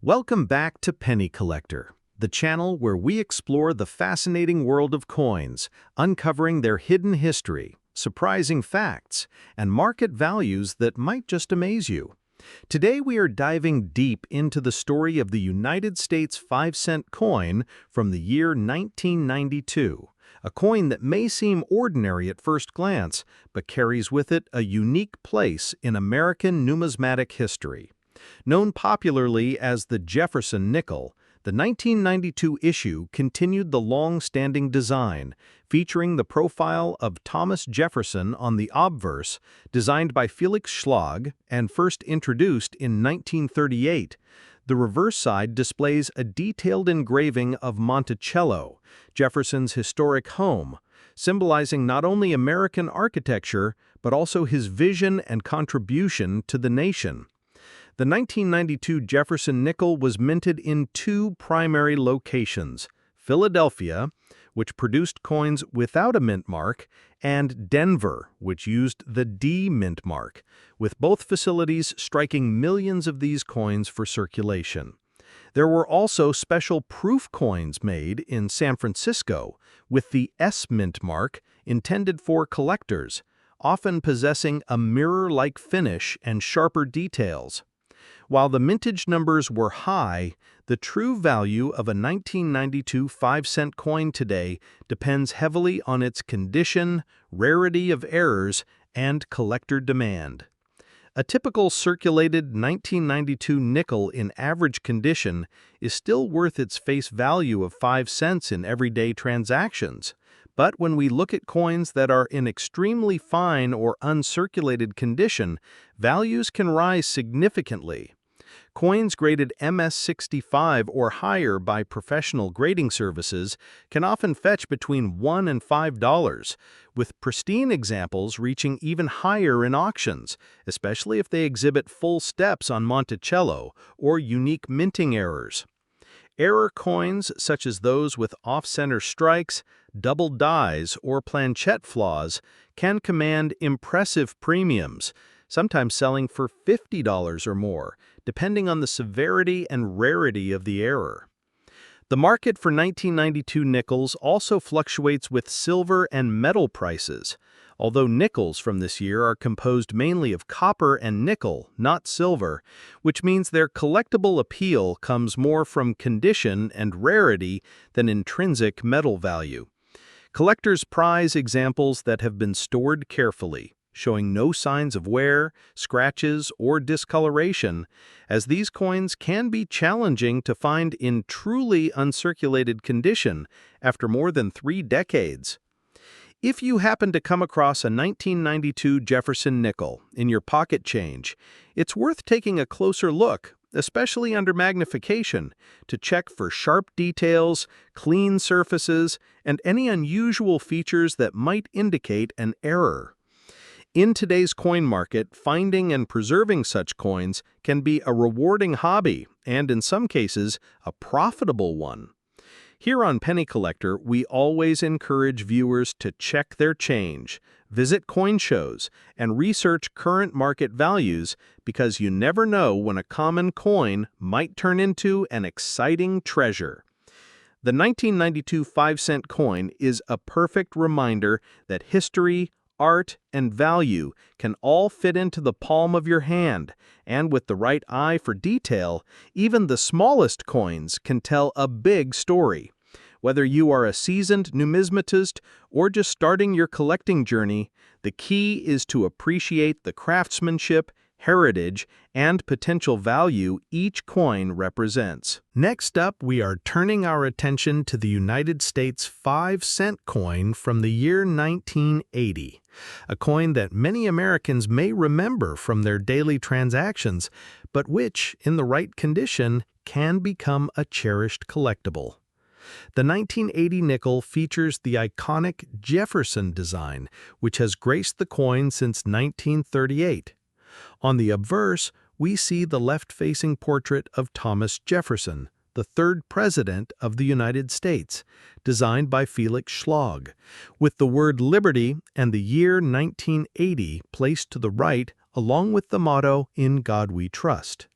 Welcome back to Penny Collector, the channel where we explore the fascinating world of coins, uncovering their hidden history, surprising facts, and market values that might just amaze you. Today we are diving deep into the story of the United States 5-cent coin from the year 1992, a coin that may seem ordinary at first glance, but carries with it a unique place in American numismatic history. Known popularly as the Jefferson nickel, the 1992 issue continued the long-standing design, featuring the profile of Thomas Jefferson on the obverse, designed by Felix Schlag and first introduced in 1938. The reverse side displays a detailed engraving of Monticello, Jefferson's historic home, symbolizing not only American architecture, but also his vision and contribution to the nation. The 1992 Jefferson nickel was minted in two primary locations: Philadelphia, which produced coins without a mint mark, and Denver, which used the D mint mark, with both facilities striking millions of these coins for circulation. There were also special proof coins made in San Francisco with the S mint mark intended for collectors, often possessing a mirror-like finish and sharper details. While the mintage numbers were high, the true value of a 1992 5-cent coin today depends heavily on its condition, rarity of errors, and collector demand. A typical circulated 1992 nickel in average condition is still worth its face value of 5 cents in everyday transactions. But when we look at coins that are in extremely fine or uncirculated condition, values can rise significantly. Coins graded MS-65 or higher by professional grading services can often fetch between $1 and $5, with pristine examples reaching even higher in auctions, especially if they exhibit full steps on Monticello or unique minting errors. Error coins, such as those with off-center strikes, double dies, or planchette flaws, can command impressive premiums, sometimes selling for $50 or more, depending on the severity and rarity of the error. The market for 1992 nickels also fluctuates with silver and metal prices, although nickels from this year are composed mainly of copper and nickel, not silver, which means their collectible appeal comes more from condition and rarity than intrinsic metal value. Collectors prize examples that have been stored carefully, showing no signs of wear, scratches, or discoloration, as these coins can be challenging to find in truly uncirculated condition after more than 3 decades. If you happen to come across a 1992 Jefferson nickel in your pocket change, it's worth taking a closer look, especially under magnification, to check for sharp details, clean surfaces, and any unusual features that might indicate an error. In today's coin market, finding and preserving such coins can be a rewarding hobby and, in some cases, a profitable one. Here on Penny Collector, we always encourage viewers to check their change, visit coin shows, and research current market values because you never know when a common coin might turn into an exciting treasure. The 1992 5-cent coin is a perfect reminder that history, art, and value can all fit into the palm of your hand, and with the right eye for detail, even the smallest coins can tell a big story. Whether you are a seasoned numismatist or just starting your collecting journey, the key is to appreciate the craftsmanship, heritage, and potential value each coin represents. Next up, we are turning our attention to the United States 5-cent coin from the year 1980, a coin that many Americans may remember from their daily transactions, but which, in the right condition, can become a cherished collectible. The 1980 nickel features the iconic Jefferson design, which has graced the coin since 1938. On the obverse, we see the left-facing portrait of Thomas Jefferson, the third President of the United States, designed by Felix Schlag, with the word Liberty and the year 1980 placed to the right along with the motto, "In God We Trust."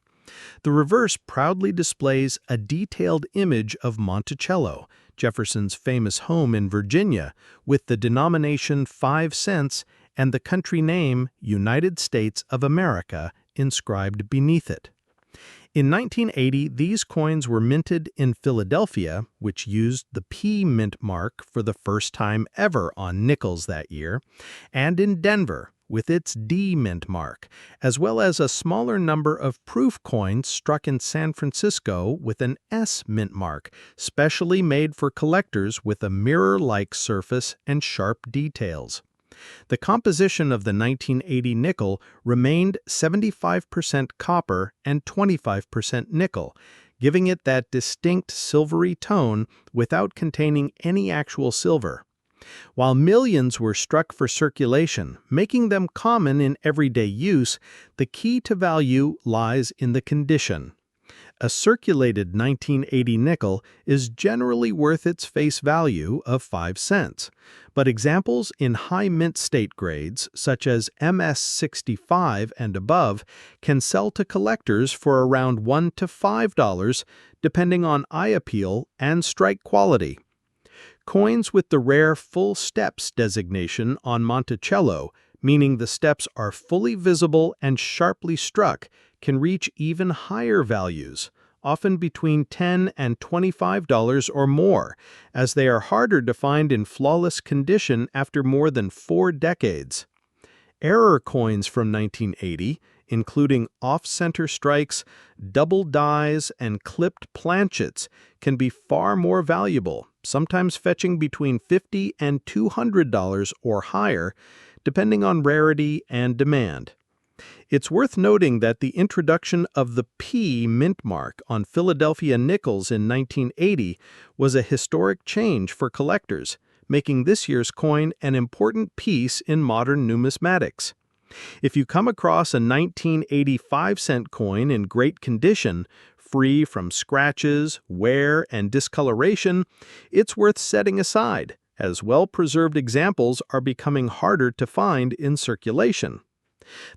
The reverse proudly displays a detailed image of Monticello, Jefferson's famous home in Virginia, with the denomination 5 cents and the country name United States of America inscribed beneath it. In 1980, these coins were minted in Philadelphia, which used the P mint mark for the first time ever on nickels that year, and in Denver, with its D mint mark, as well as a smaller number of proof coins struck in San Francisco with an S mint mark, specially made for collectors with a mirror-like surface and sharp details. The composition of the 1980 nickel remained 75% copper and 25% nickel, giving it that distinct silvery tone without containing any actual silver. While millions were struck for circulation, making them common in everyday use, the key to value lies in the condition. A circulated 1980 nickel is generally worth its face value of 5 cents, but examples in high mint state grades, such as MS65 and above, can sell to collectors for around $1 to $5, depending on eye appeal and strike quality. Coins with the rare full steps designation on Monticello, meaning the steps are fully visible and sharply struck, can reach even higher values, often between $10 and $25 or more, as they are harder to find in flawless condition after more than 4 decades. Error coins from 1980, including off-center strikes, double dies, and clipped planchets, can be far more valuable, sometimes fetching between $50 and $200 or higher, depending on rarity and demand. It's worth noting that the introduction of the P mint mark on Philadelphia nickels in 1980 was a historic change for collectors, making this year's coin an important piece in modern numismatics. If you come across a 1985-cent coin in great condition, free from scratches, wear, and discoloration, it's worth setting aside, as well-preserved examples are becoming harder to find in circulation.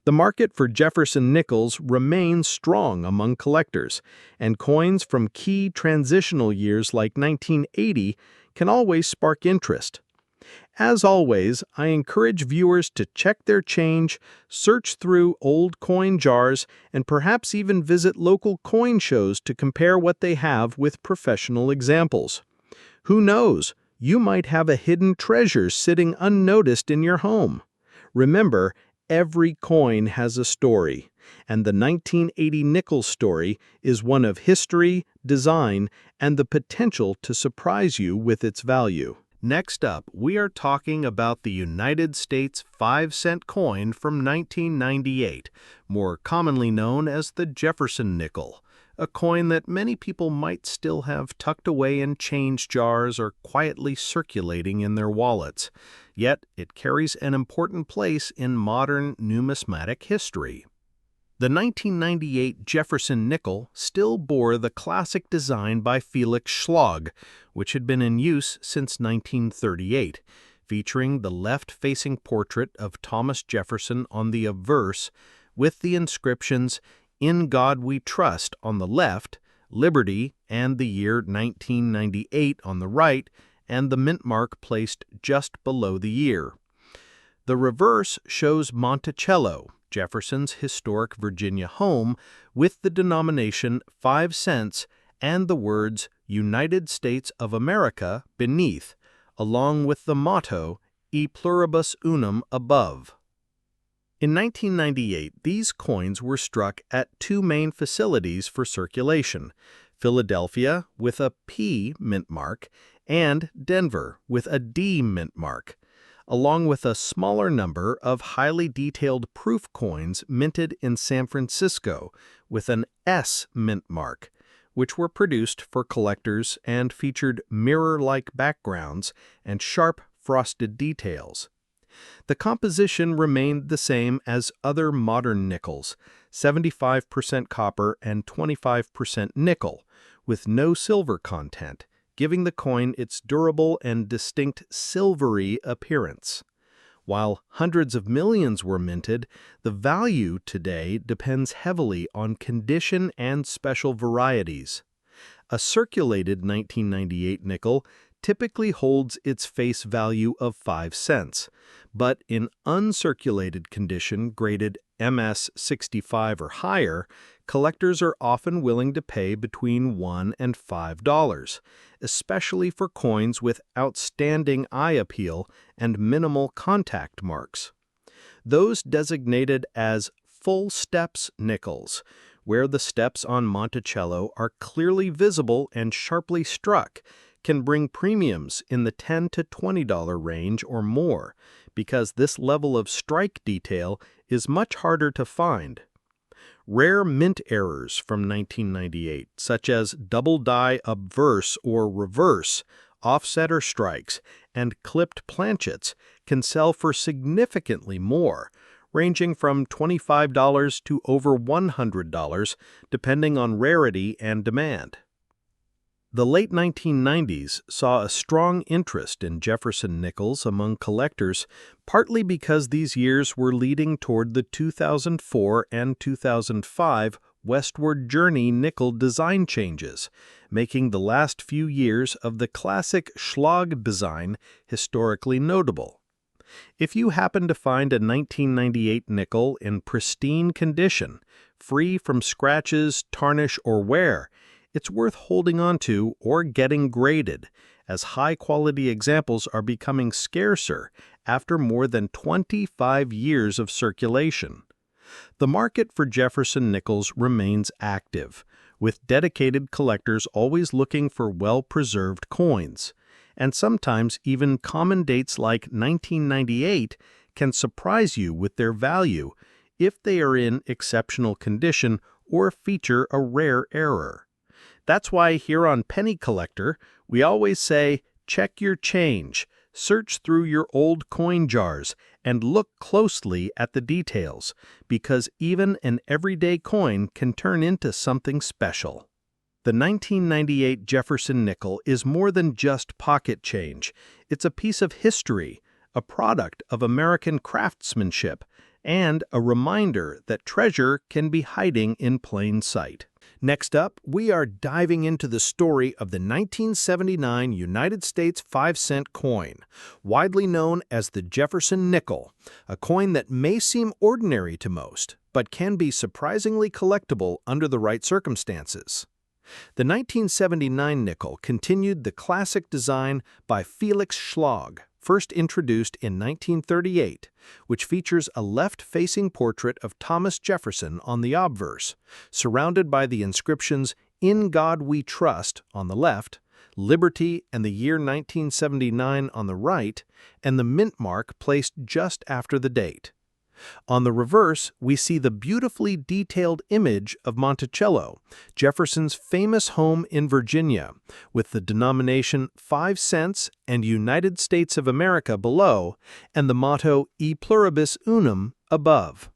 The market for Jefferson nickels remains strong among collectors, and coins from key transitional years like 1980 can always spark interest. As always, I encourage viewers to check their change, search through old coin jars, and perhaps even visit local coin shows to compare what they have with professional examples. Who knows, you might have a hidden treasure sitting unnoticed in your home. Remember, every coin has a story, and the 1980 nickel story is one of history, design, and the potential to surprise you with its value. Next up, we are talking about the United States 5-cent coin from 1998, more commonly known as the Jefferson nickel, a coin that many people might still have tucked away in change jars or quietly circulating in their wallets. Yet, it carries an important place in modern numismatic history. The 1998 Jefferson nickel still bore the classic design by Felix Schlag, which had been in use since 1938, featuring the left-facing portrait of Thomas Jefferson on the obverse, with the inscriptions, "In God We Trust" on the left, "Liberty" and the year 1998 on the right, and the mint mark placed just below the year. The reverse shows Monticello, Jefferson's historic Virginia home, with the denomination 5 cents and the words United States of America beneath, along with the motto E pluribus unum above. In 1998, these coins were struck at 2 main facilities for circulation, Philadelphia with a P mint mark and Denver with a D mint mark, along with a smaller number of highly detailed proof coins minted in San Francisco with an S mint mark, which were produced for collectors and featured mirror-like backgrounds and sharp frosted details. The composition remained the same as other modern nickels, 75% copper and 25% nickel, with no silver content, giving the coin its durable and distinct silvery appearance. While hundreds of millions were minted, the value today depends heavily on condition and special varieties. A circulated 1998 nickel typically holds its face value of 5 cents, but in uncirculated condition graded MS65 or higher, collectors are often willing to pay between $1 and $5, especially for coins with outstanding eye appeal and minimal contact marks. Those designated as full steps nickels, where the steps on Monticello are clearly visible and sharply struck, can bring premiums in the $10 to $20 range or more, because this level of strike detail is much harder to find. Rare mint errors from 1998, such as double die obverse or reverse, offsetter strikes, and clipped planchets, can sell for significantly more, ranging from $25 to over $100, depending on rarity and demand. The late 1990s saw a strong interest in Jefferson nickels among collectors, partly because these years were leading toward the 2004 and 2005 westward journey nickel design changes, making the last few years of the classic Schlag design historically notable. If you happen to find a 1998 nickel in pristine condition, free from scratches, tarnish, or wear, it's worth holding on to or getting graded, as high-quality examples are becoming scarcer after more than 25 years of circulation. The market for Jefferson nickels remains active, with dedicated collectors always looking for well-preserved coins, and sometimes even common dates like 1998 can surprise you with their value if they are in exceptional condition or feature a rare error. That's why here on Penny Collector, we always say, check your change, search through your old coin jars, and look closely at the details, because even an everyday coin can turn into something special. The 1998 Jefferson nickel is more than just pocket change. It's a piece of history, a product of American craftsmanship, and a reminder that treasure can be hiding in plain sight. Next up, we are diving into the story of the 1979 United States 5-cent coin, widely known as the Jefferson nickel, a coin that may seem ordinary to most, but can be surprisingly collectible under the right circumstances. The 1979 nickel continued the classic design by Felix Schlag, first introduced in 1938, which features a left-facing portrait of Thomas Jefferson on the obverse, surrounded by the inscriptions "In God We Trust" on the left, "Liberty" and the year 1979 on the right, and the mint mark placed just after the date. On the reverse, we see the beautifully detailed image of Monticello, Jefferson's famous home in Virginia, with the denomination 5 cents and United States of America below, and the motto E pluribus unum above.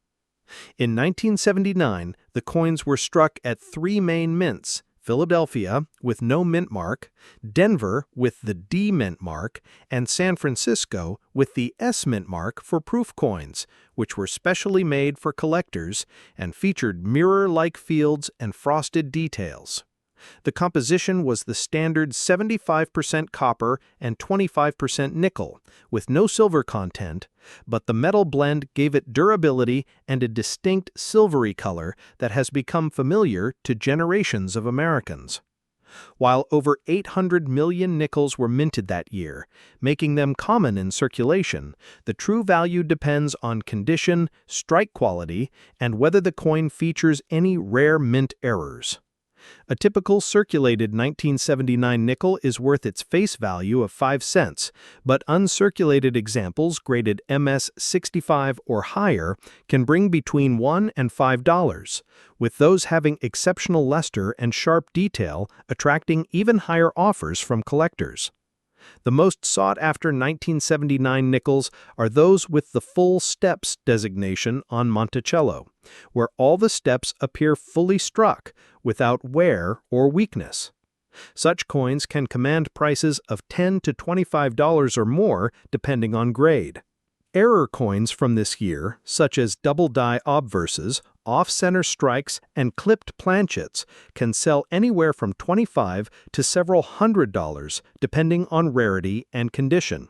In 1979, the coins were struck at 3 main mints: Philadelphia, with no mint mark, Denver, with the D mint mark, and San Francisco, with the S mint mark for proof coins, which were specially made for collectors and featured mirror-like fields and frosted details. The composition was the standard 75% copper and 25% nickel, with no silver content, but the metal blend gave it durability and a distinct silvery color that has become familiar to generations of Americans. While over 800 million nickels were minted that year, making them common in circulation, the true value depends on condition, strike quality, and whether the coin features any rare mint errors. A typical circulated 1979 nickel is worth its face value of 5 cents, but uncirculated examples graded MS65 or higher can bring between $1 and $5, with those having exceptional luster and sharp detail attracting even higher offers from collectors. The most sought-after 1979 nickels are those with the full steps designation on Monticello, where all the steps appear fully struck, without wear or weakness. Such coins can command prices of $10 to $25 or more, depending on grade. Error coins from this year, such as double-die obverses, off-center strikes, and clipped planchets, can sell anywhere from $25 to several $100, depending on rarity and condition.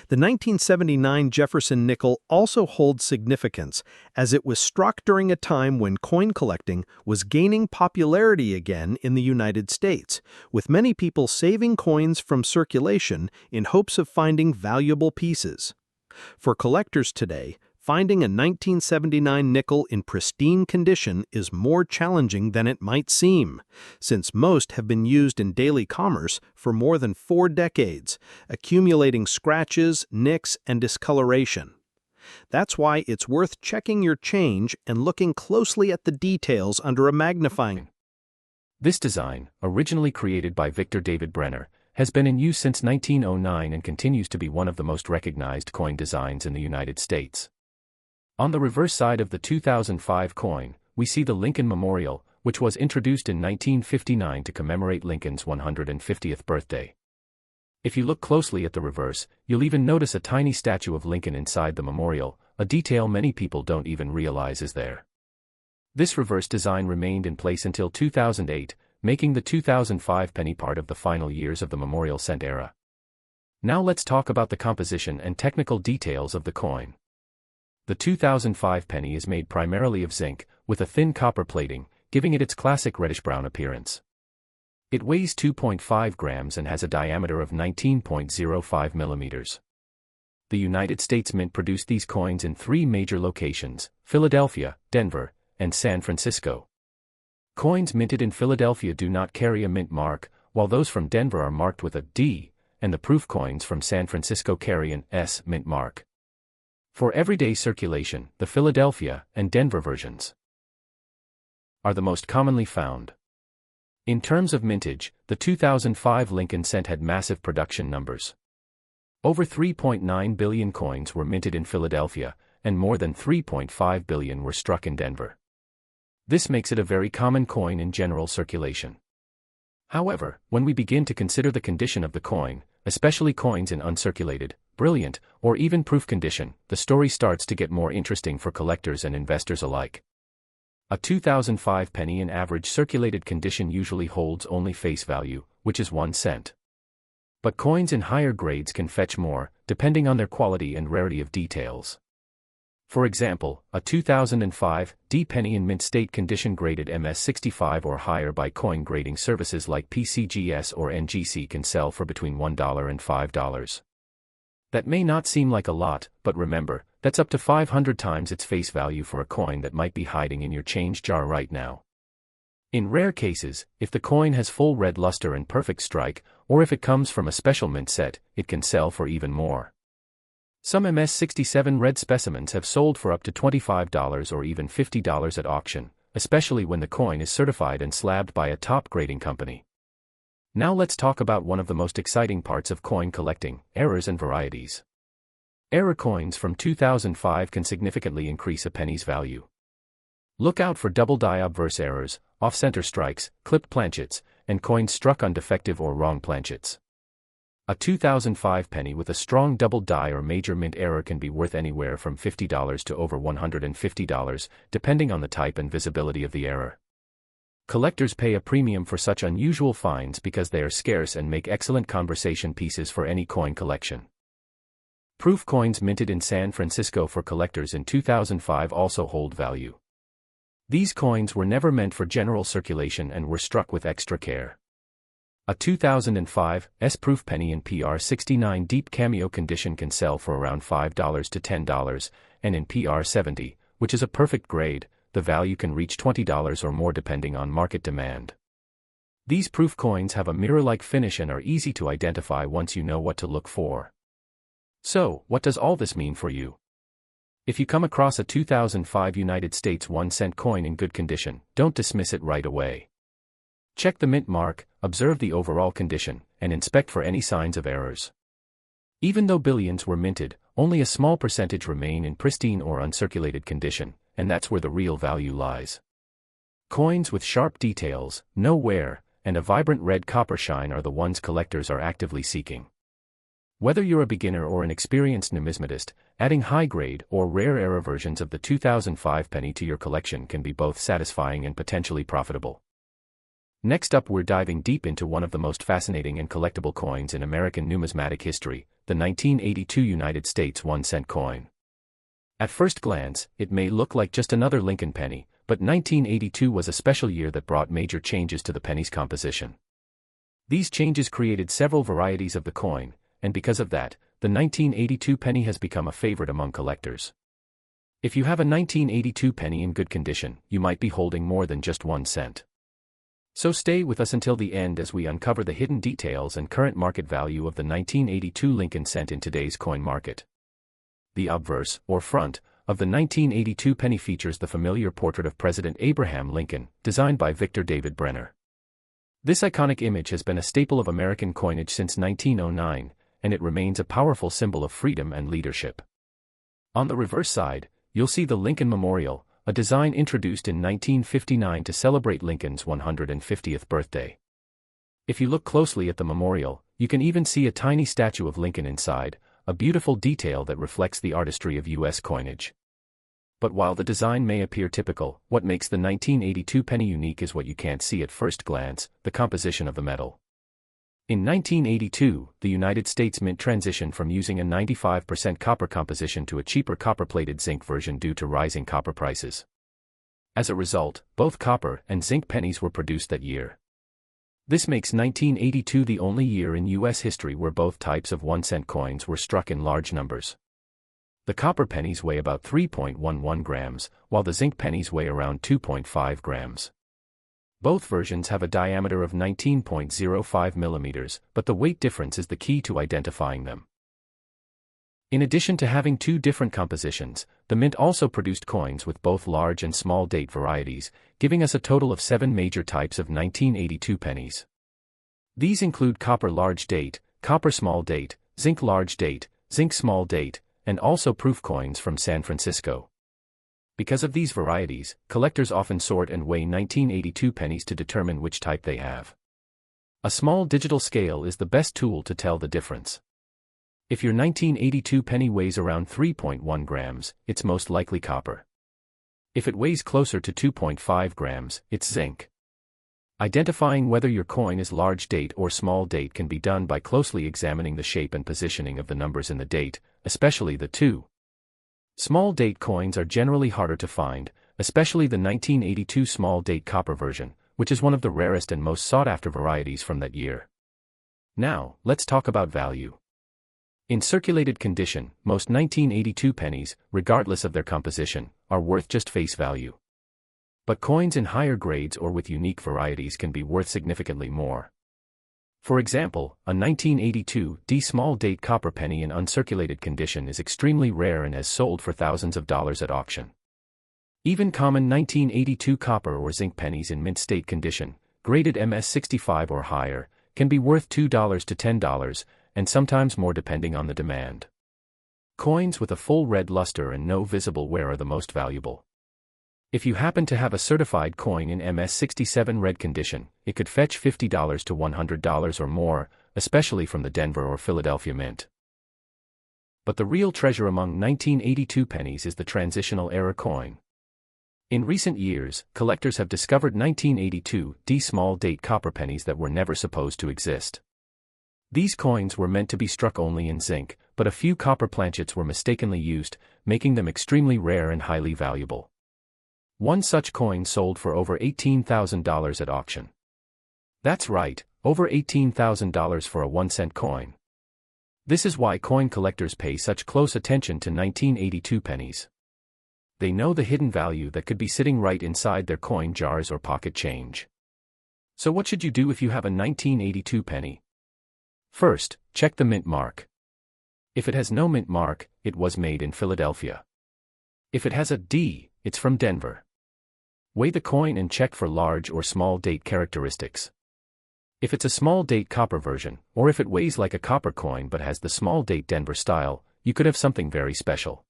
The 1979 Jefferson nickel also holds significance, as it was struck during a time when coin collecting was gaining popularity again in the United States, with many people saving coins from circulation in hopes of finding valuable pieces. For collectors today, finding a 1979 nickel in pristine condition is more challenging than it might seem, since most have been used in daily commerce for more than 4 decades, accumulating scratches, nicks, and discoloration. That's why it's worth checking your change and looking closely at the details under a magnifying. This design, originally created by Victor David Brenner, has been in use since 1909 and continues to be one of the most recognized coin designs in the United States. On the reverse side of the 2005 coin, we see the Lincoln Memorial, which was introduced in 1959 to commemorate Lincoln's 150th birthday. If you look closely at the reverse, you'll even notice a tiny statue of Lincoln inside the memorial, a detail many people don't even realize is there. This reverse design remained in place until 2008, making the 2005 penny part of the final years of the memorial cent era. Now let's talk about the composition and technical details of the coin. The 2005 penny is made primarily of zinc, with a thin copper plating, giving it its classic reddish-brown appearance. It weighs 2.5 grams and has a diameter of 19.05 millimeters. The United States Mint produced these coins in 3 major locations: Philadelphia, Denver, and San Francisco. Coins minted in Philadelphia do not carry a mint mark, while those from Denver are marked with a D, and the proof coins from San Francisco carry an S mint mark. For everyday circulation, the Philadelphia and Denver versions are the most commonly found. In terms of mintage, the 2005 Lincoln Cent had massive production numbers. Over 3.9 billion coins were minted in Philadelphia, and more than 3.5 billion were struck in Denver. This makes it a very common coin in general circulation. However, when we begin to consider the condition of the coin, especially coins in uncirculated, brilliant, or even proof condition, the story starts to get more interesting for collectors and investors alike. A 2005 penny in average circulated condition usually holds only face value, which is 1 cent. But coins in higher grades can fetch more, depending on their quality and rarity of details. For example, a 2005 D penny in mint state condition graded MS65 or higher by coin grading services like PCGS or NGC can sell for between $1 and $5. That may not seem like a lot, but remember, that's up to 500 times its face value for a coin that might be hiding in your change jar right now. In rare cases, if the coin has full red luster and perfect strike, or if it comes from a special mint set, it can sell for even more. Some MS67 red specimens have sold for up to $25 or even $50 at auction, especially when the coin is certified and slabbed by a top grading company. Now let's talk about one of the most exciting parts of coin collecting: errors and varieties. Error coins from 2005 can significantly increase a penny's value. Look out for double-die obverse errors, off-center strikes, clipped planchets, and coins struck on defective or wrong planchets. A 2005 penny with a strong double die or major mint error can be worth anywhere from $50 to over $150, depending on the type and visibility of the error. Collectors pay a premium for such unusual finds because they are scarce and make excellent conversation pieces for any coin collection. Proof coins minted in San Francisco for collectors in 2005 also hold value. These coins were never meant for general circulation and were struck with extra care. A 2005 S-proof penny in PR69 deep cameo condition can sell for around $5 to $10, and in PR70, which is a perfect grade, the value can reach $20 or more depending on market demand. These proof coins have a mirror-like finish and are easy to identify once you know what to look for. So, what does all this mean for you? If you come across a 2005 United States 1-cent coin in good condition, don't dismiss it right away. Check the mint mark, observe the overall condition, and inspect for any signs of errors. Even though billions were minted, only a small percentage remain in pristine or uncirculated condition, and that's where the real value lies. Coins with sharp details, no wear, and a vibrant red copper shine are the ones collectors are actively seeking. Whether you're a beginner or an experienced numismatist, adding high-grade or rare-era versions of the 2005 penny to your collection can be both satisfying and potentially profitable. Next up, we're diving deep into one of the most fascinating and collectible coins in American numismatic history, the 1982 United States 1-cent coin. At first glance, it may look like just another Lincoln penny, but 1982 was a special year that brought major changes to the penny's composition. These changes created several varieties of the coin, and because of that, the 1982 penny has become a favorite among collectors. If you have a 1982 penny in good condition, you might be holding more than just 1 cent. So stay with us until the end as we uncover the hidden details and current market value of the 1982 Lincoln Cent in today's coin market. The obverse, or front, of the 1982 penny features the familiar portrait of President Abraham Lincoln, designed by Victor David Brenner. This iconic image has been a staple of American coinage since 1909, and it remains a powerful symbol of freedom and leadership. On the reverse side, you'll see the Lincoln Memorial, a design introduced in 1959 to celebrate Lincoln's 150th birthday. If you look closely at the memorial, you can even see a tiny statue of Lincoln inside, a beautiful detail that reflects the artistry of U.S. coinage. But while the design may appear typical, what makes the 1982 penny unique is what you can't see at first glance: the composition of the metal. In 1982, the United States Mint transitioned from using a 95% copper composition to a cheaper copper-plated zinc version due to rising copper prices. As a result, both copper and zinc pennies were produced that year. This makes 1982 the only year in U.S. history where both types of 1-cent coins were struck in large numbers. The copper pennies weigh about 3.11 grams, while the zinc pennies weigh around 2.5 grams. Both versions have a diameter of 19.05 millimeters, but the weight difference is the key to identifying them. In addition to having two different compositions, the Mint also produced coins with both large and small date varieties, giving us a total of 7 major types of 1982 pennies. These include copper large date, copper small date, zinc large date, zinc small date, and also proof coins from San Francisco. Because of these varieties, collectors often sort and weigh 1982 pennies to determine which type they have. A small digital scale is the best tool to tell the difference. If your 1982 penny weighs around 3.1 grams, it's most likely copper. If it weighs closer to 2.5 grams, it's zinc. Identifying whether your coin is large date or small date can be done by closely examining the shape and positioning of the numbers in the date, especially the 2. Small date coins are generally harder to find, especially the 1982 small date copper version, which is one of the rarest and most sought-after varieties from that year. Now, let's talk about value. In circulated condition, most 1982 pennies, regardless of their composition, are worth just face value. But coins in higher grades or with unique varieties can be worth significantly more. For example, a 1982 D small date copper penny in uncirculated condition is extremely rare and has sold for thousands of dollars at auction. Even common 1982 copper or zinc pennies in mint state condition, graded MS65 or higher, can be worth $2 to $10, and sometimes more depending on the demand. Coins with a full red luster and no visible wear are the most valuable. If you happen to have a certified coin in MS67 red condition, it could fetch $50 to $100 or more, especially from the Denver or Philadelphia Mint. But the real treasure among 1982 pennies is the transitional era coin. In recent years, collectors have discovered 1982 D small date copper pennies that were never supposed to exist. These coins were meant to be struck only in zinc, but a few copper planchets were mistakenly used, making them extremely rare and highly valuable. One such coin sold for over $18,000 at auction. That's right, over $18,000 for a 1-cent coin. This is why coin collectors pay such close attention to 1982 pennies. They know the hidden value that could be sitting right inside their coin jars or pocket change. So what should you do if you have a 1982 penny? First, check the mint mark. If it has no mint mark, it was made in Philadelphia. If it has a D, it's from Denver. Weigh the coin and check for large or small date characteristics. If it's a small date copper version, or if it weighs like a copper coin but has the small date Denver style, you could have something very special.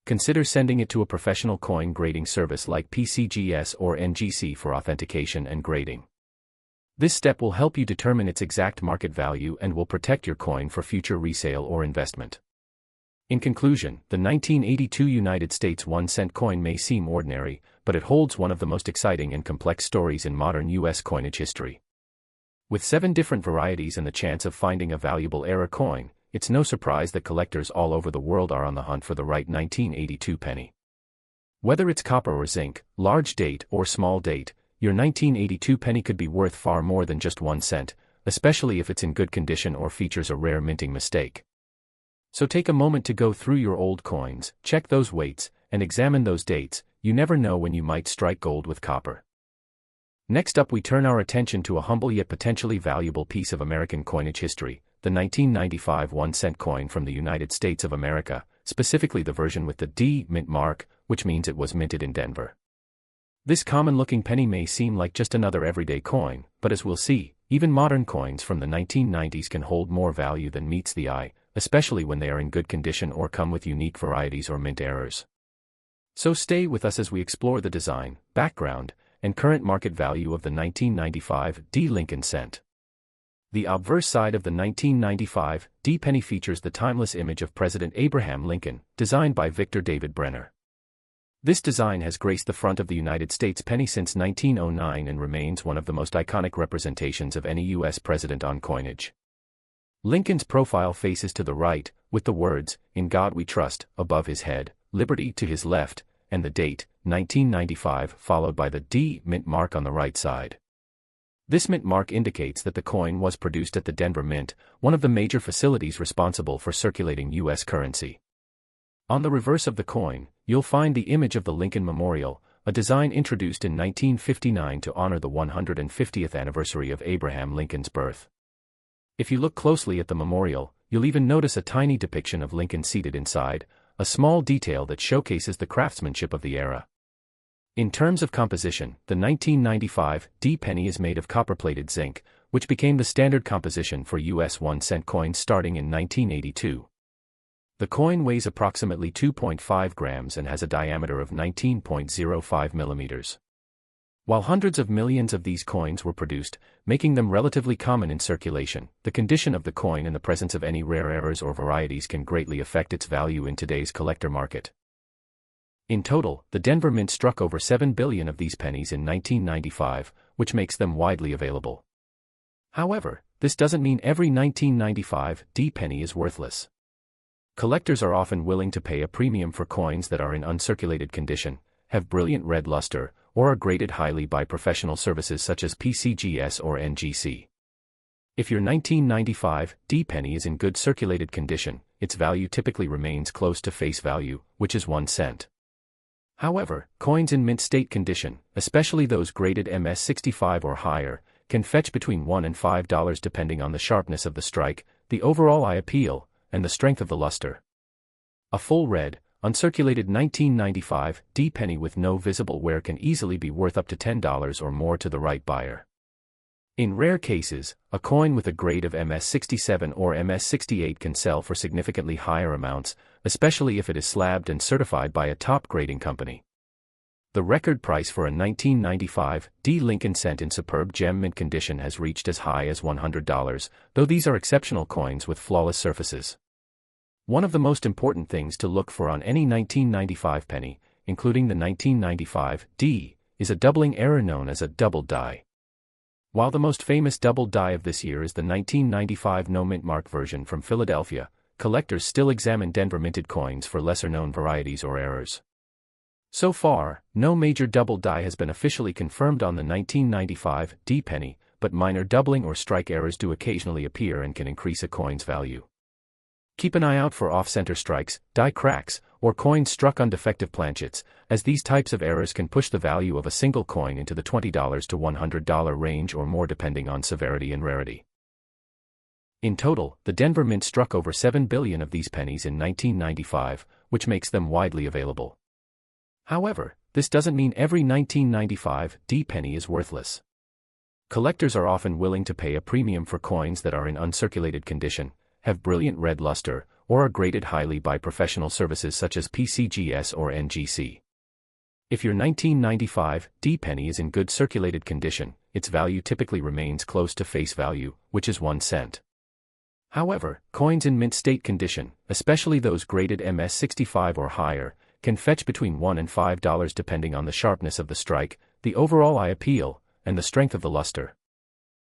Consider sending it to a professional coin grading service like PCGS or NGC for authentication and grading. This step will help you determine its exact market value and will protect your coin for future resale or investment. In conclusion, the 1982 United States 1-cent coin may seem ordinary, but it holds one of the most exciting and complex stories in modern U.S. coinage history. With 7 different varieties and the chance of finding a valuable era coin, it's no surprise that collectors all over the world are on the hunt for the right 1982 penny. Whether it's copper or zinc, large date or small date, your 1982 penny could be worth far more than just 1 cent, especially if it's in good condition or features a rare minting mistake. So take a moment to go through your old coins, check those weights, and examine those dates. You never know when you might strike gold with copper. Next up, we turn our attention to a humble yet potentially valuable piece of American coinage history, the 1995 1-cent coin from the United States of America, specifically the version with the D mint mark, which means it was minted in Denver. This common-looking penny may seem like just another everyday coin, but as we'll see, even modern coins from the 1990s can hold more value than meets the eye, especially when they are in good condition or come with unique varieties or mint errors. So stay with us as we explore the design, background, and current market value of the 1995 VDB Lincoln Cent. The obverse side of the 1995 D penny features the timeless image of President Abraham Lincoln, designed by Victor David Brenner. This design has graced the front of the United States penny since 1909 and remains one of the most iconic representations of any U.S. president on coinage. Lincoln's profile faces to the right, with the words, "In God We Trust," above his head, "Liberty" to his left, and the date, 1995, followed by the D mint mark on the right side. This mint mark indicates that the coin was produced at the Denver Mint, one of the major facilities responsible for circulating U.S. currency. On the reverse of the coin, you'll find the image of the Lincoln Memorial, a design introduced in 1959 to honor the 150th anniversary of Abraham Lincoln's birth. If you look closely at the memorial, you'll even notice a tiny depiction of Lincoln seated inside, a small detail that showcases the craftsmanship of the era. In terms of composition, the 1995 D penny is made of copper-plated zinc, which became the standard composition for U.S. 1-cent coins starting in 1982. The coin weighs approximately 2.5 grams and has a diameter of 19.05 millimeters. While hundreds of millions of these coins were produced, making them relatively common in circulation, the condition of the coin and the presence of any rare errors or varieties can greatly affect its value in today's collector market. In total, the Denver Mint struck over 7 billion of these pennies in 1995, which makes them widely available. However, this doesn't mean every 1995 D penny is worthless. Collectors are often willing to pay a premium for coins that are in uncirculated condition, have brilliant red luster, or are graded highly by professional services such as PCGS or NGC. If your 1995 D penny is in good circulated condition, its value typically remains close to face value, which is 1 cent. However, coins in mint state condition, especially those graded MS65 or higher, can fetch between $1 and $5 depending on the sharpness of the strike, the overall eye appeal, and the strength of the luster. A full red, uncirculated 1995 D penny with no visible wear can easily be worth up to $10 or more to the right buyer. In rare cases, a coin with a grade of MS67 or MS68 can sell for significantly higher amounts, especially if it is slabbed and certified by a top grading company. The record price for a 1995 D Lincoln Cent in superb gem mint condition has reached as high as $100, though these are exceptional coins with flawless surfaces. One of the most important things to look for on any 1995 penny, including the 1995 D, is a doubling error known as a doubled die. While the most famous doubled die of this year is the 1995 no mint mark version from Philadelphia, collectors still examine Denver minted coins for lesser-known varieties or errors. So far, no major double die has been officially confirmed on the 1995 D penny, but minor doubling or strike errors do occasionally appear and can increase a coin's value. Keep an eye out for off-center strikes, die cracks, or coins struck on defective planchets, as these types of errors can push the value of a single coin into the $20 to $100 range or more depending on severity and rarity. In total, the Denver Mint struck over 7 billion of these pennies in 1995, which makes them widely available. However, this doesn't mean every 1995 D penny is worthless. Collectors are often willing to pay a premium for coins that are in uncirculated condition, have brilliant red luster, or are graded highly by professional services such as PCGS or NGC. If your 1995 D penny is in good circulated condition, its value typically remains close to face value, which is 1 cent. However, coins in mint state condition, especially those graded MS65 or higher, can fetch between $1 and $5 depending on the sharpness of the strike, the overall eye appeal, and the strength of the luster.